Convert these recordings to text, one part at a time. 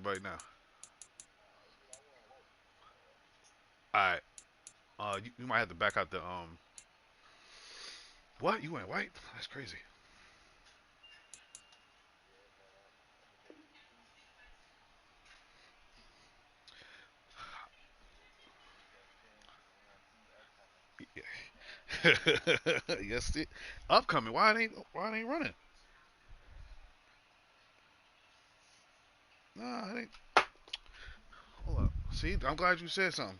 everybody now. All right. You might have to back out the What? You went white? That's crazy. Yes, upcoming. Why it ain't running? Nah, it ain't. Hold up. See, I'm glad you said something.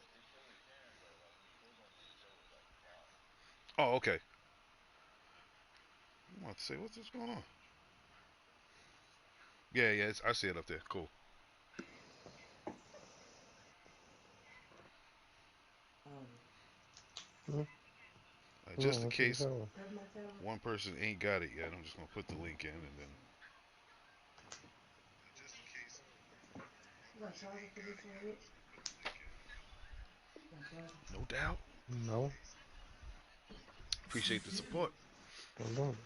Oh, okay. I'm about to say, what's this going on? Yeah, yeah, I see it up there. Cool. Hmm? Just in What's the case towel? one person ain't got it yet, I'm just gonna put the link in and then. No doubt. No, Appreciate the support. I don't.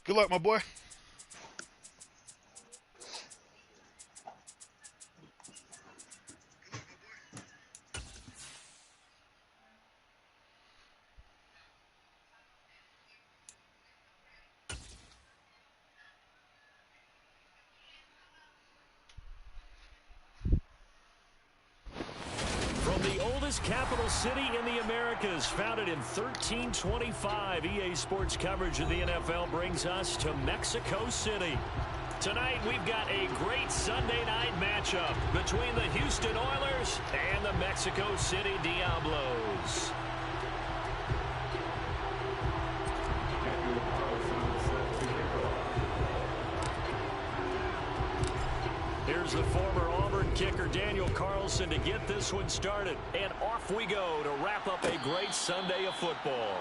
Good luck, my boy. From the oldest capital city in the Americas, founded in 1325, EA Sports coverage of the NFL brings us to Mexico City. Tonight, we've got a great Sunday night matchup between the Houston Oilers and the Mexico City Diablos. Here's the former Auburn kicker Daniel Carlson to get this one started. And off we go to wrap up a great Sunday of football.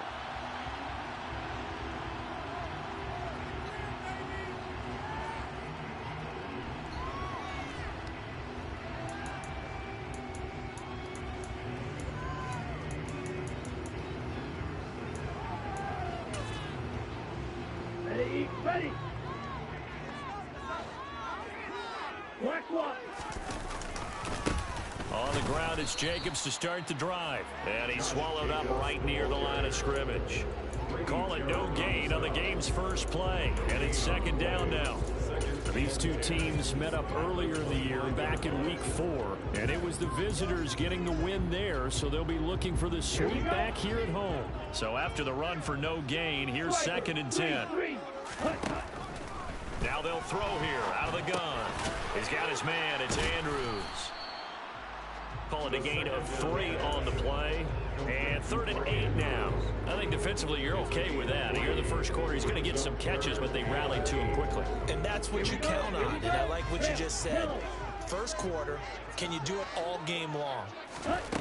Ready. On the ground, it's Jacobs to start the drive. And he's swallowed up right near the line of scrimmage. Call it no gain on the game's first play. And it's second down now. These two teams met up earlier in the year, back in week 4. And it was the visitors getting the win there, so they'll be looking for the sweep back here at home. So after the run for no gain, here's second and 10. Now they'll throw here out of the gun. He's got his man. It's Andrews. Call it a gain of 3 on the play. And 3rd and 8 now. I think defensively you're okay with that. Here in the first quarter, he's going to get some catches, but they rallied to him quickly. And that's what you count on. And I like what you just said. First quarter, can you do it all game long?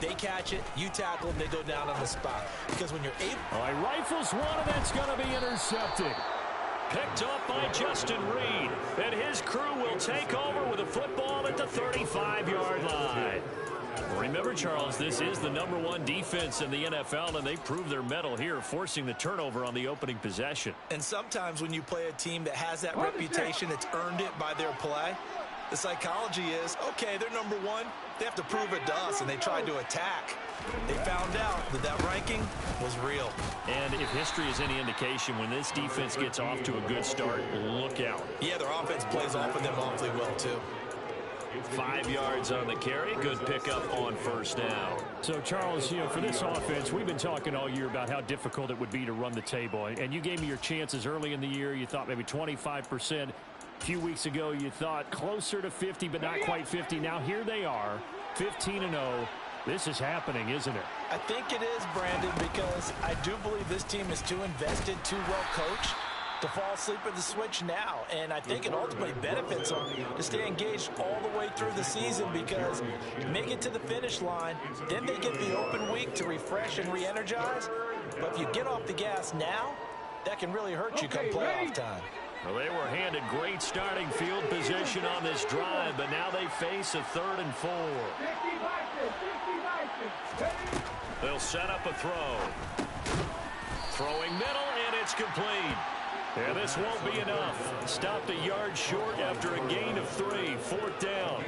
They catch it, you tackle them, they go down on the spot. Because when you're able... All right, rifles one, and that's going to be intercepted. Picked up by Justin Reed. And his crew will take over with a football at the 35-yard line. Remember, Charles, this is the #1 defense in the NFL, and they proved their mettle here, forcing the turnover on the opening possession. And sometimes when you play a team that has that reputation, it's earned it by their play. The psychology is, okay, they're #1. They have to prove it to us, and they tried to attack. They found out that that ranking was real. And if history is any indication, when this defense gets off to a good start, look out. Yeah, their offense plays off of them awfully well, too. 5 yards on the carry. Good pickup on first down. So, Charles, you know, for this offense, we've been talking all year about how difficult it would be to run the table. And you gave me your chances early in the year. You thought maybe 25%. A few weeks ago, you thought closer to 50, but not quite 50. Now, here they are, 15-0. This is happening, isn't it? I think it is, Brandon, because I do believe this team is too invested, too well coached to fall asleep at the switch now. And I think it ultimately benefits them to stay engaged all the way through the season, because make it to the finish line, then they get the open week to refresh and re-energize. But if you get off the gas now, that can really hurt you come playoff time. Well, they were handed great starting field position on this drive, but now they face a 3rd and 4. They'll set up a throw. Throwing middle, and it's complete. And this won't be enough. Stopped a yard short after a gain of 3. 4th down.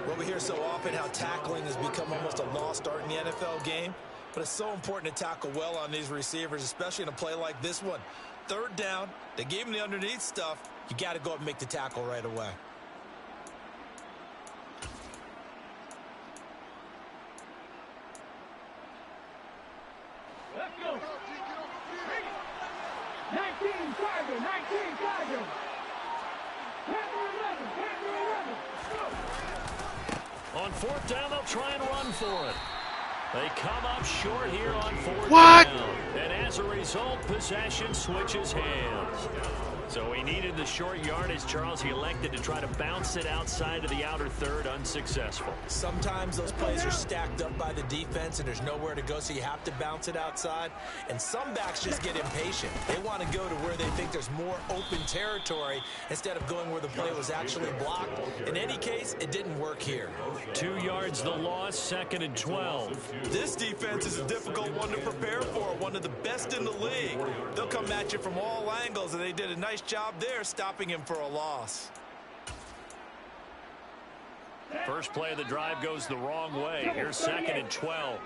Well, we hear so often how tackling has become almost a lost art in the NFL game. But it's so important to tackle well on these receivers, especially in a play like this one. 3rd down, they gave him the underneath stuff. You got to go up and make the tackle right away. Let's go. 19 Charger, 19 Charger. On 4th down, they'll try and run for it. They come up short here on 4th down. And as a result, possession switches hands. So he needed the short yardage, Charles. He elected to try to bounce it outside of the outer 3rd, unsuccessful. Sometimes those plays are stacked up by the defense and there's nowhere to go, so you have to bounce it outside. And some backs just get impatient. They want to go to where they think there's more open territory instead of going where the play was actually blocked. In any case, it didn't work here. 2 yards the loss, 2nd and 12. This defense is a difficult one to prepare for, one of the best in the league. They'll come at you from all angles, and they did a nice job there stopping him for a loss. First play of the drive goes the wrong way. Here's 2nd and 12.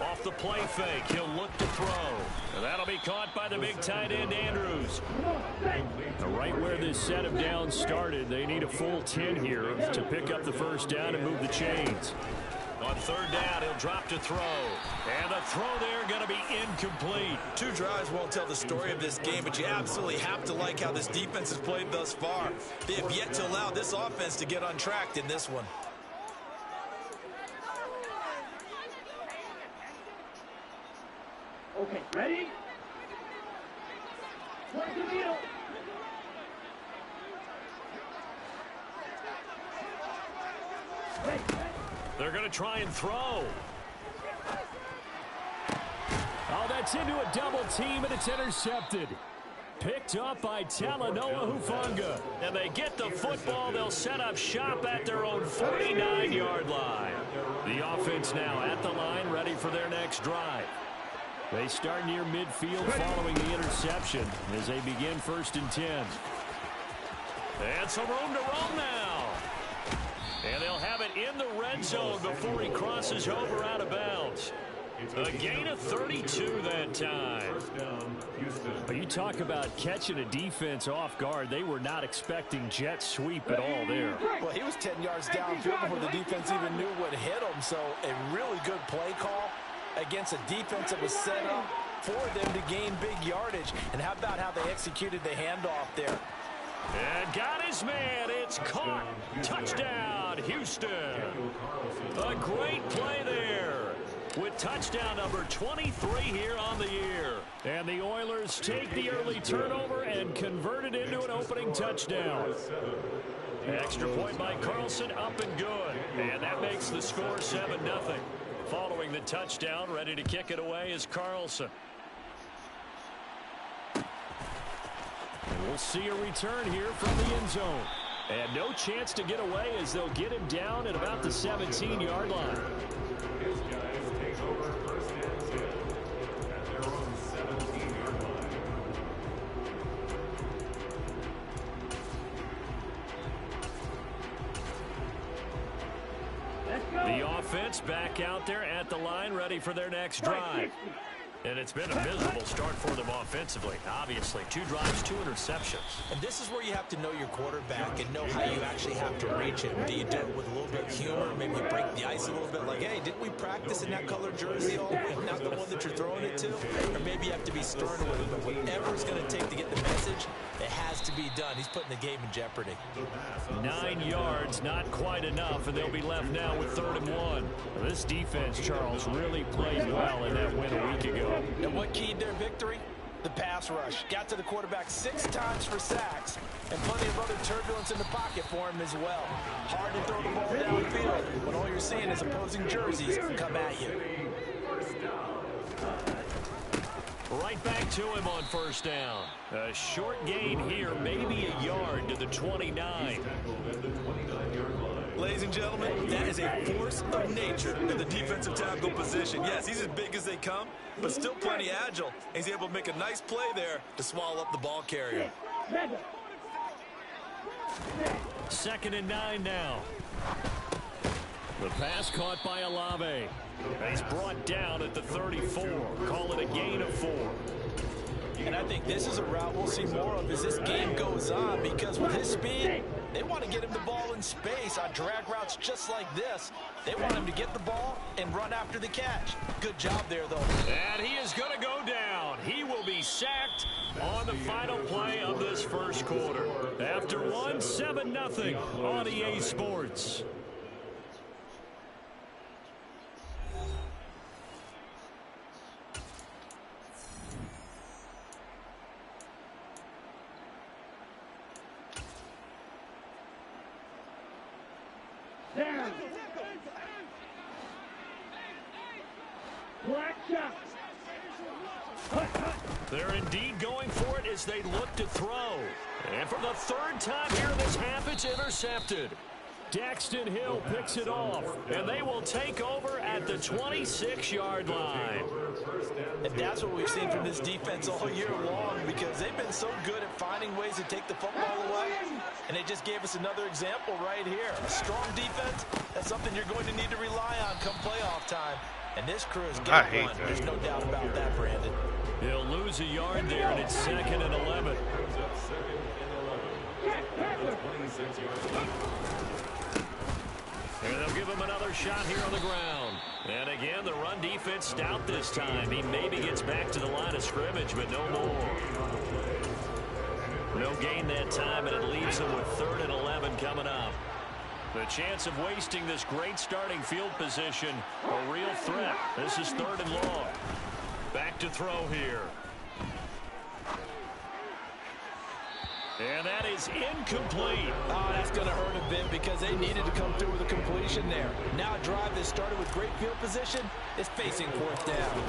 Off the play fake, he'll look to throw. And that'll be caught by the big tight end, Andrews. Right where this set of downs started, they need a full 10 here to pick up the 1st down and move the chains. On 3rd down, he'll drop to throw. And the throw there going to be incomplete. 2 drives won't tell the story of this game, but you absolutely have to like how this defense has played thus far. They have yet to allow this offense to get untracked in this one. Okay, ready? Work the middle. They're going to try and throw. Oh, that's into a double team, and it's intercepted. Picked up by Talanoa Hufanga. And they get the football. They'll set up shop at their own 49-yard line. The offense now at the line, ready for their next drive. They start near midfield following the interception as they begin 1st and 10. And some room to roll now. And they'll have it in the red zone before he crosses over out of bounds. A gain of 32 that time. But you talk about catching a defense off guard. They were not expecting jet sweep at all there. Well, he was 10 yards downfield before the defense even knew what hit him. So a really good play call against a defense that was set up for them to gain big yardage. And how about how they executed the handoff there? And got his man. It's caught. Touchdown, Houston. A great play there with touchdown number 23 here on the year. And the Oilers take the early turnover and convert it into an opening touchdown. Extra point by Carlson, up and good. And that makes the score 7-0. Following the touchdown, ready to kick it away is Carlson. We'll see a return here from the end zone. And no chance to get away as they'll get him down at about the 17-yard line. The offense back out there at the line, ready for their next drive. And it's been a miserable start for them offensively. Obviously, 2 drives, 2 interceptions. And this is where you have to know your quarterback and know how you actually have to reach him. Do you do it with a little bit of humor, maybe break the ice a little bit, like, hey, didn't we practice in that color jersey all week, not the one that you're throwing it to? Or maybe you have to be stern with him. But whatever it's going to take to get the message, it has to be done. He's putting the game in jeopardy. 9 yards, not quite enough, and they'll be left now with 3rd and 1. This defense, Charles, really played well in that win a week ago. And what keyed their victory? The pass rush. Got to the quarterback 6 times for sacks, and plenty of other turbulence in the pocket for him as well. Hard to throw the ball downfield when all you're seeing is opposing jerseys come at you. Right back to him on first down. A short gain here, maybe a yard to the 29. Ladies and gentlemen, that is a force of nature in the defensive tackle position. Yes, he's as big as they come, but still plenty agile. He's able to make a nice play there to swallow up the ball carrier. 2nd and 9 now. The pass caught by Olave. He's brought down at the 34. Call it a gain of 4. And I think this is a route we'll see more of as this game goes on, because with his speed, they want to get him the ball in space on drag routes just like this. They want him to get the ball and run after the catch. Good job there, though. And he is going to go down. He will be sacked on the final play of this first quarter. After 7-0 on EA Sports. Down. Black shot. They're indeed going for it as they look to throw. And for the 3rd time here this half, it's intercepted. Daxton Hill picks it off, and they will take over at the 26-yard line. And that's what we've seen from this defense all year long, because they've been so good at finding ways to take the football away. And they just gave us another example right here. A strong defense, that's something you're going to need to rely on come playoff time. And this crew is getting one. There's no doubt about that, Brandon. He'll lose a yard there, and it's 2nd and 11. And they'll give him another shot here on the ground. And again, the run defense stout this time. He maybe gets back to the line of scrimmage, but no more. No gain that time, and it leaves him with 3rd and 11 coming up. The chance of wasting this great starting field position, a real threat. This is 3rd and long. Back to throw here. And that is incomplete. Oh, that's going to hurt a bit because they needed to come through with a completion there. Now a drive that started with great field position is facing 4th down.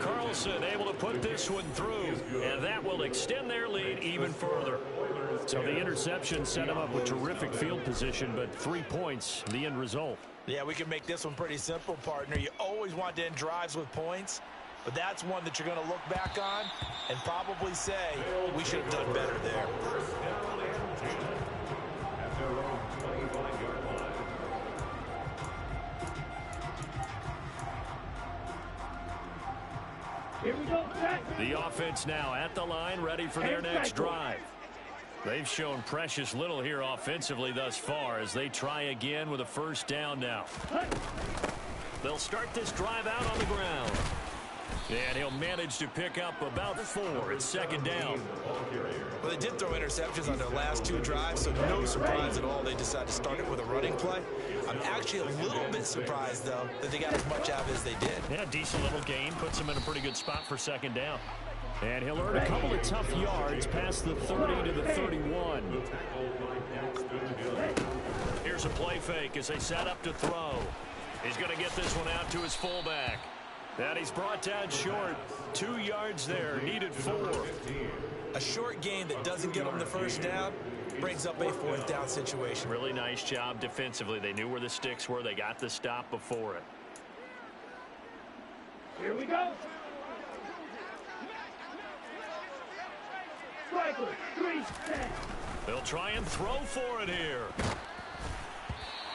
Carlson able to put this one through, and that will extend their lead even further. So the interception set him up with terrific field position, but 3 points, the end result. Yeah, we can make this one pretty simple, partner. You always want to end drives with points, but that's one that you're going to look back on and probably say, we should have done better there. Here we go, set. The offense now at the line, ready for their next drive. They've shown precious little here offensively thus far as they try again with a 1st down now. They'll start this drive out on the ground. And he'll manage to pick up about 4. It's 2nd down. Well, they did throw interceptions on their last 2 drives, so no surprise at all they decided to start it with a running play. I'm actually a little bit surprised, though, that they got as much out as they did. Yeah, decent little gain. Puts him in a pretty good spot for 2nd down. And he'll earn a couple of tough yards past the 30 to the 31. Here's a play fake as they set up to throw. He's going to get this one out to his fullback. And he's brought down short. 2 yards there, needed 4. A short gain that doesn't get them the 1st down brings up a 4th down situation. Really nice job defensively. They knew where the sticks were. They got the stop before it. Here we go. Striker, 3 set. They'll try and throw for it here.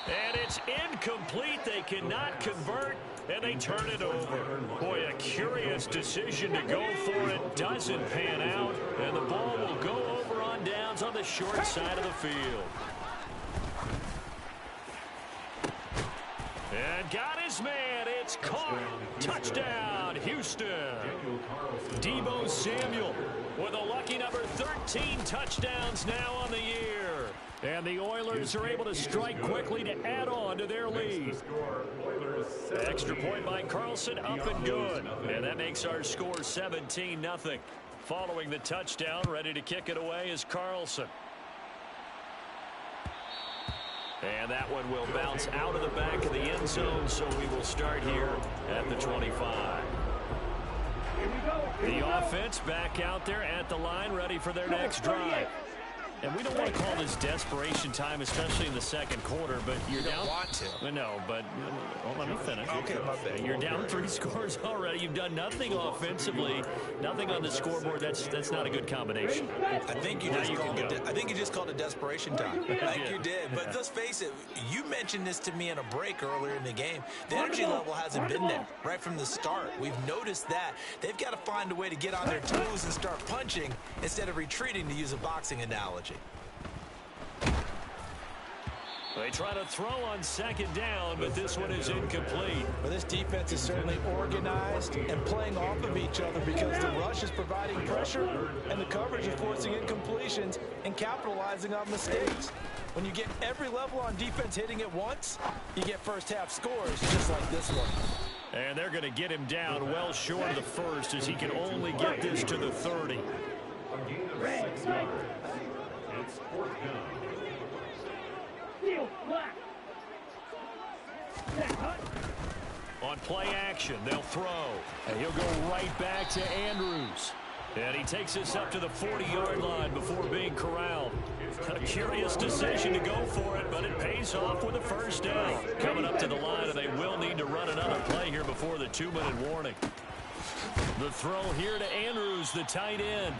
And it's incomplete. They cannot convert, and they turn it over. Boy, a curious decision to go for it. Doesn't pan out, and the ball will go over on downs on the short side of the field. And got his man. It's caught. Touchdown, Houston. Deebo Samuel with a lucky number 13 touchdowns now on the year. And the Oilers are able to strike quickly to add on to their lead. Extra point by Carlson, up and good. And that makes our score 17-0. Following the touchdown, ready to kick it away is Carlson. And that one will bounce out of the back of the end zone, so we will start here at the 25. The offense back out there at the line, ready for their next drive. And we don't want to call this desperation time, especially in the second quarter, but you're down. Want to. No, but let me finish. Okay, my bad. You're down 3 scores already. You've done nothing offensively, nothing on the scoreboard. That's not a good combination. I think you just called it desperation time. I think you did. But let's face it, you mentioned this to me in a break earlier in the game. The energy level hasn't been there right from the start. We've noticed that. They've got to find a way to get on their toes and start punching instead of retreating, to use a boxing analogy. They try to throw on second down, but this one is incomplete. Well, this defense is certainly organized and playing off of each other because the rush is providing pressure and the coverage is forcing incompletions and capitalizing on mistakes. When you get every level on defense hitting at once, you get first half scores just like this one. And they're going to get him down well short of the first as he can only get this to the 30. It's fourth down. Steel flat. On play action, they'll throw. And he'll go right back to Andrews. And he takes us up to the 40-yard line before being corralled. A curious decision to go for it, but it pays off with a first down. Coming up to the line, and they will need to run another play here before the 2-minute warning. The throw here to Andrews, the tight end.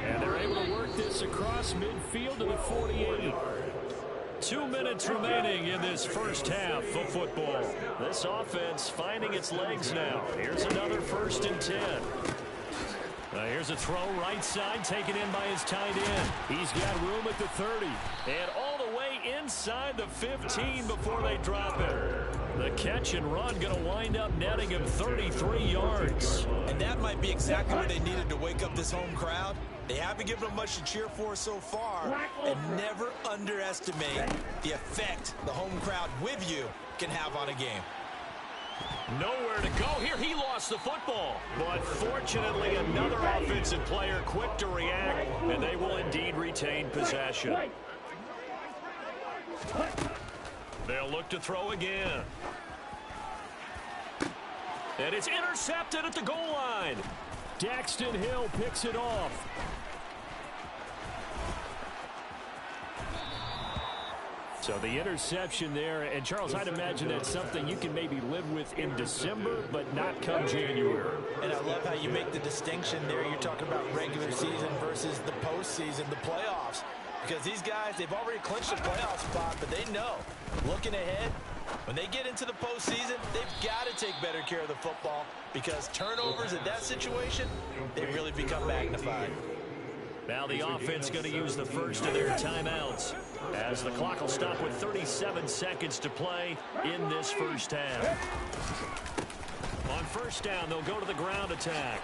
And they're able to work this across midfield to the 48. 2 minutes remaining in this first half of football. This offense finding its legs now. Here's another 1st and 10. Here's a throw right side taken in by his tight end. He's got room at the 30 and all the way inside the 15 before they drop it. The catch and run going to wind up netting him 33 yards. And that might be exactly what they needed to wake up this home crowd. They haven't given them much to cheer for so far, and never underestimate the effect the home crowd with you can have on a game. Nowhere to go here. He lost the football. But fortunately, another offensive player quick to react, and they will indeed retain possession. They'll look to throw again. And it's intercepted at the goal line. Daxton Hill picks it off. So the interception there, and Charles, I'd imagine that's something you can maybe live with in December, but not come January. And I love how you make the distinction there. You're talking about regular season versus the postseason, the playoffs. Because these guys, they've already clinched a playoff spot, but they know, looking ahead, when they get into the postseason, they've got to take better care of the football because turnovers in that situation, they really become magnified. Now the offense going to use the first of their timeouts as the clock will stop with 37 seconds to play in this first half. On first down, they'll go to the ground attack.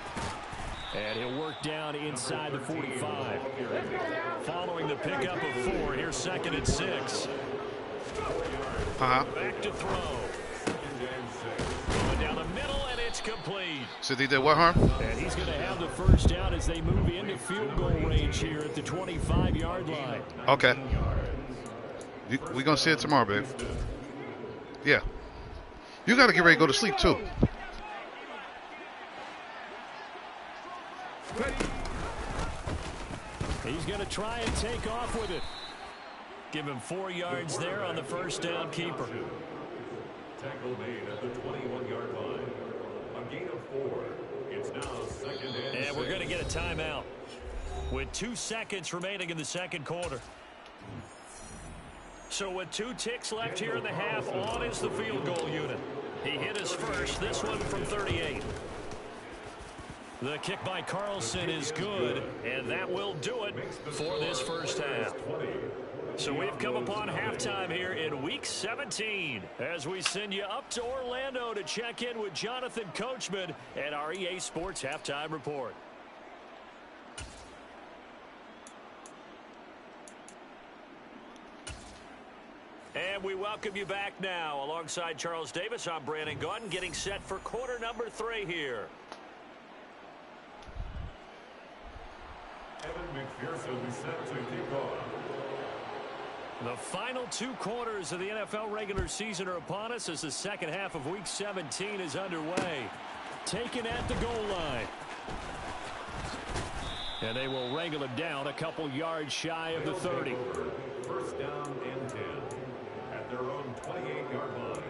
And he'll work down inside the 45. Following the pickup of 4, here's 2nd and 6. Back to throw. Going down the middle, and it's complete. So they did what, Harm? And he's going to have the first down as they move into field goal range here at the 25-yard line. Okay. We're going to see it tomorrow, babe. Yeah. You got to get ready to go to sleep, too. He's going to try and take off with it. Give him 4 yards there on the first down keeper. Tackle made at the 21-yard line. A gain of 4. It's now 2nd and 6. We're going to get a timeout with 2 seconds remaining in the second quarter. So with 2 ticks left here in the half, on is the field goal unit. He hit his first, this one from 38. The kick by Carlson is good, and that will do it for this first half. So we've come upon halftime here in Week 17 as we send you up to Orlando to check in with Jonathan Coachman at our EA Sports Halftime Report. And we welcome you back now. Alongside Charles Davis, I'm Brandon Gaudin, getting set for quarter number 3 here. Evan McPherson set to kick off. The final 2 quarters of the NFL regular season are upon us as the second half of Week 17 is underway. Taken at the goal line. And they will wrangle him down a couple yards shy of the 30. First down and 10 at their own 28-yard line.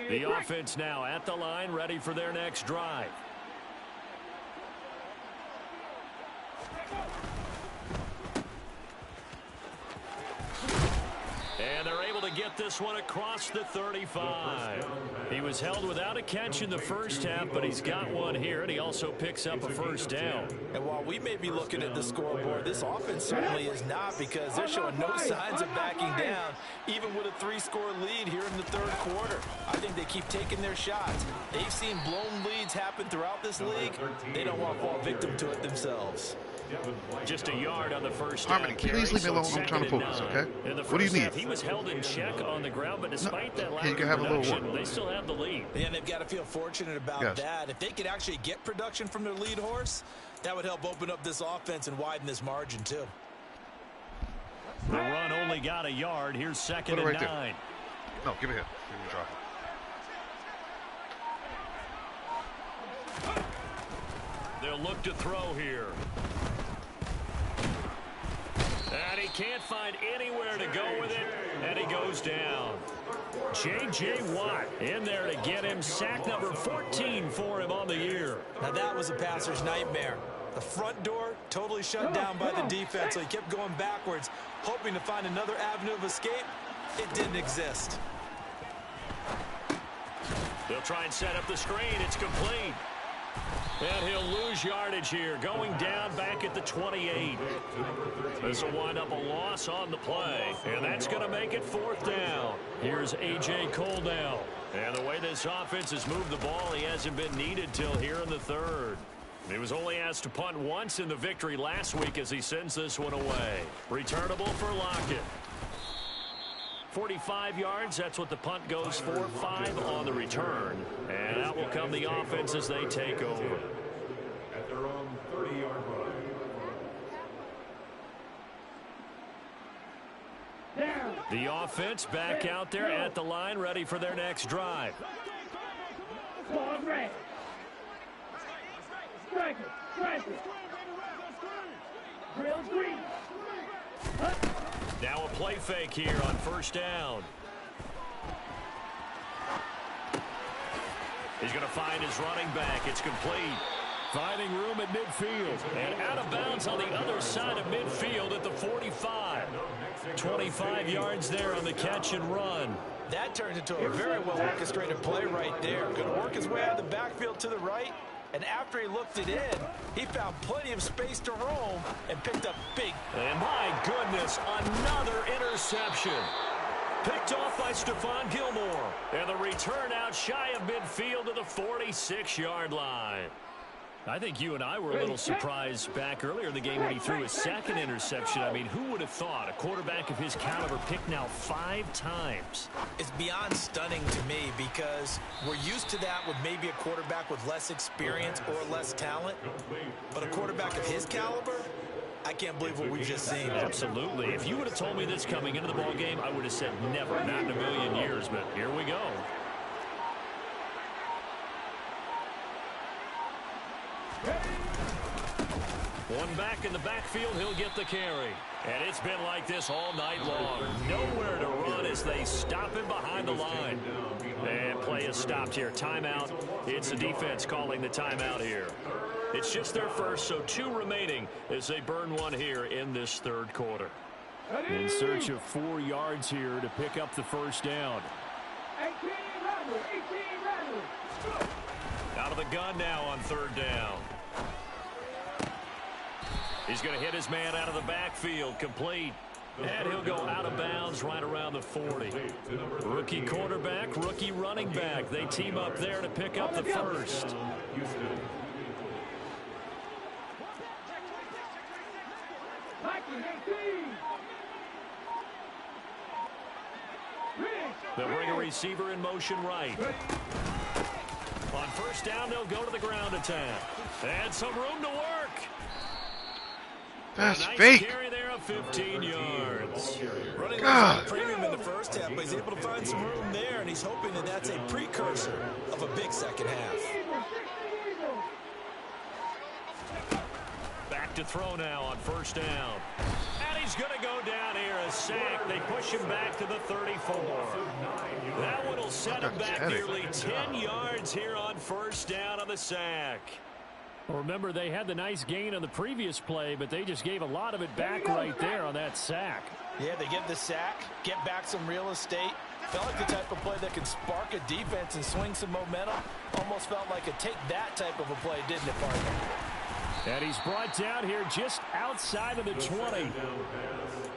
The offense now at the line, ready for their next drive. And they're able to get this one across the 35. He was held without a catch in the first half, but he's got one here, and he also picks up a first down. And while we may be looking at the scoreboard, this offense certainly is not, because they're showing no signs of backing down, even with a 3-score lead here in the third quarter. I think they keep taking their shots. They've seen blown leads happen throughout this league. They don't want to fall victim to it themselves. Just a yard on the first Harmony, down carry, please leave me so alone. it's I'm trying to 2nd and focus, 9. okay? In the What do you first need? half, he was held in check on the ground, but despite that lack you of can have a little production, more. they still have the lead. And they've got to feel fortunate about Yes. that. If they could actually get production from their lead horse, that would help open up this offense and widen this margin too. The run only got a yard. Here's 2nd Put it and right there. 9. No, give it here. Give me a drop. They'll look to throw here. And he can't find anywhere to go with it, and he goes down. J.J. Watt in there to get him. Sack number 14 for him on the year. Now that was a passer's nightmare. The front door totally shut down by the defense, so he kept going backwards, hoping to find another avenue of escape. It didn't exist. They'll try and set up the screen. It's complete. And he'll lose yardage here, going down back at the 28. This will wind up a loss on the play, and that's going to make it 4th down. Here's A.J. Cole now. And the way this offense has moved the ball, he hasn't been needed till here in the 3rd. He was only asked to punt once in the victory last week as he sends this one away. Returnable for Lockett. 45 yards, that's what the punt goes for. 5 on the return. And out will come the offense as they take over. At their own 30-yard line. The offense back out there at the line, ready for their next drive. Now a play fake here on 1st down. He's going to find his running back. It's complete. Finding room at midfield. And out of bounds on the other side of midfield at the 45. 25 yards there on the catch and run. That turns into a very well orchestrated play right there. Going to work his way out of the backfield to the right. And after he looked it in, he found plenty of space to roam and picked up big. And my goodness, another interception. Picked off by Stephon Gilmore. And the return out shy of midfield to the 46-yard line. I think you and I were a little surprised back earlier in the game when he threw his 2nd interception. I mean, who would have thought a quarterback of his caliber picked now 5 times? It's beyond stunning to me, because we're used to that with maybe a quarterback with less experience or less talent. But a quarterback of his caliber, I can't believe what we've just seen. Absolutely. If you would have told me this coming into the ball game, I would have said never, not in a million years. But here we go. One back in the backfield, he'll get the carry. And it's been like this all night long. Nowhere to run as they stop him behind the line. And play is stopped here. Timeout. It's the defense calling the timeout here. It's just their first, so 2 remaining as they burn one here in this 3rd quarter. In search of 4 yards here to pick up the first down. Out of the gun now on 3rd down. He's going to hit his man out of the backfield, complete. And he'll go out of bounds right around the 40. Rookie quarterback, rookie running back. They team up there to pick up the first. They'll bring a receiver in motion right. On 1st down, they'll go to the ground attack. And some room to work. That's nice fake. carry there of 15 yards. Running God. lanes premium in the first half, but he's able to find some room there, and he's hoping that that's a precursor of a big second half. Back to throw now on first down. And he's going to go down here, a sack. They push him back to the 34. That one will set him back nearly 10 yards here on first down on the sack. Well, remember, they had the nice gain on the previous play, but they just gave a lot of it back right there on that sack. Yeah, they get the sack, get back some real estate. Felt like the type of play that can spark a defense and swing some momentum. Almost felt like a take-that type of a play, didn't it, partner? And he's brought down here just outside of the 20.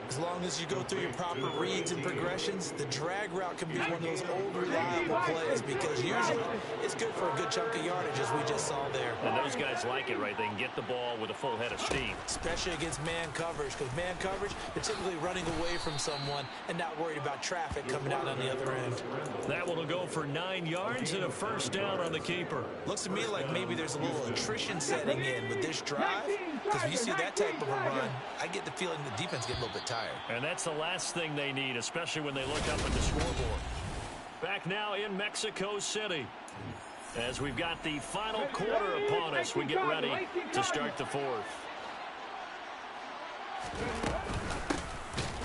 As long as you go through your proper reads and progressions, the drag route can be one of those old reliable plays because usually it's good for a good chunk of yardage, as we just saw there. And those guys like it, right? They can get the ball with a full head of steam. Especially against man coverage, because man coverage, particularly running away from someone and not worried about traffic coming out on the other end. That one will go for 9 yards and a first down on the keeper. Looks to me like maybe there's a little attrition setting in with this drive, because when you see that type of a run, I get the feeling the defense get a little bit tired. And that's the last thing they need, especially when they look up at the scoreboard. Back now in Mexico City. As we've got the final quarter upon us, we get ready to start the fourth.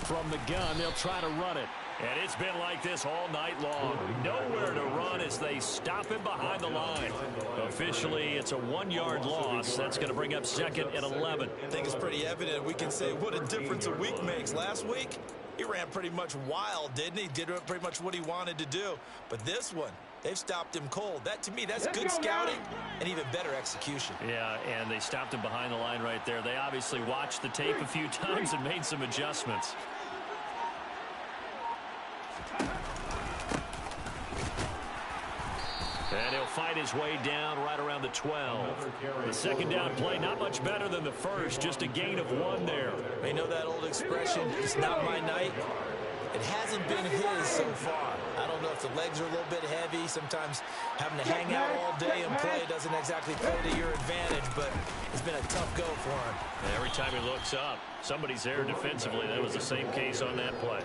From the gun, they'll try to run it. And it's been like this all night long. Nowhere to run as they stop him behind the line. Officially, it's a 1-yard loss. That's going to bring up second and 11. I think it's pretty evident. We can say what a difference a week makes. Last week, he ran pretty much wild, didn't he? Did pretty much what he wanted to do. But this one, they've stopped him cold. That, to me, that's good scouting and even better execution. Yeah, and they stopped him behind the line right there. They obviously watched the tape a few times and made some adjustments. And he'll fight his way down right around the 12. The second down play, not much better than the first, just a gain of 1 there. You know that old expression, it's not my night? It hasn't been his so far. I don't know if the legs are a little bit heavy. Sometimes having to hang out all day and play doesn't exactly play to your advantage, but it's been a tough go for him. And every time he looks up, somebody's there defensively. That was the same case on that play.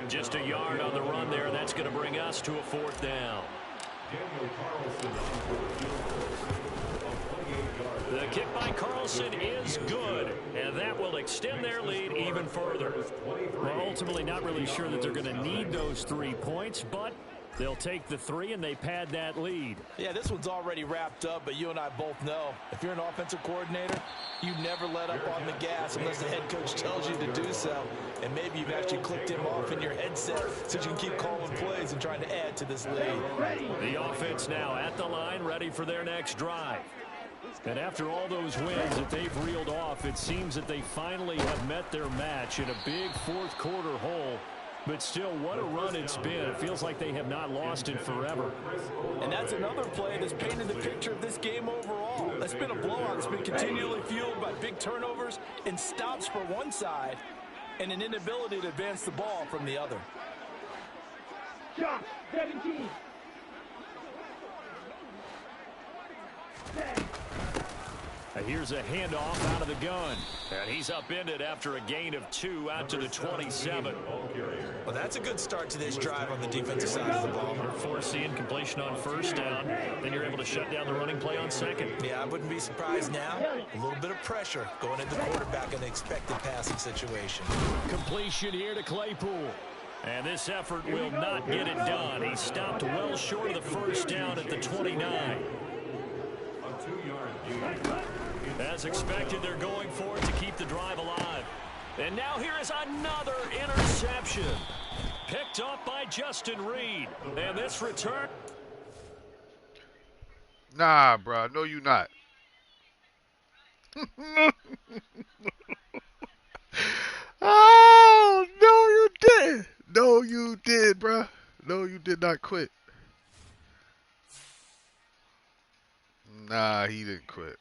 Just a yard on the run there, and that's going to bring us to a fourth down. The kick by Carlson is good, and that will extend their lead even further. Well, ultimately not really sure that they're going to need those 3 points, but they'll take the 3 and they pad that lead. Yeah, this one's already wrapped up, but you and I both know if you're an offensive coordinator, you never let up on the gas unless the head coach tells you to do so. And maybe you've actually clicked him off in your headset so you can keep calling plays and trying to add to this lead. The offense now at the line, ready for their next drive. And after all those wins that they've reeled off, it seems that they finally have met their match in a big fourth quarter hole. But still, what a run it's been. It feels like they have not lost in forever. And that's another play that's painted the picture of this game overall. That's been a blowout. It's been continually fueled by big turnovers and stops for one side and an inability to advance the ball from the other. Shot 17. Here's a handoff out of the gun. And he's upended after a gain of 2 out to the 27. Well, that's a good start to this drive on the defensive side of the ball. Forcing completion on first down. Then you're able to shut down the running play on second. Yeah, I wouldn't be surprised now. A little bit of pressure going into the quarterback in the expected passing situation. Completion here to Claypool. And this effort will not get it done. He stopped well short of the first down at the 29. As expected, they're going for it to keep the drive alive. And now here is another interception. Picked up by Justin Reed. And this return. Nah, bro. No, you not. Oh, no, you did. No, you did, bro. No, you did not quit. Nah, he didn't quit.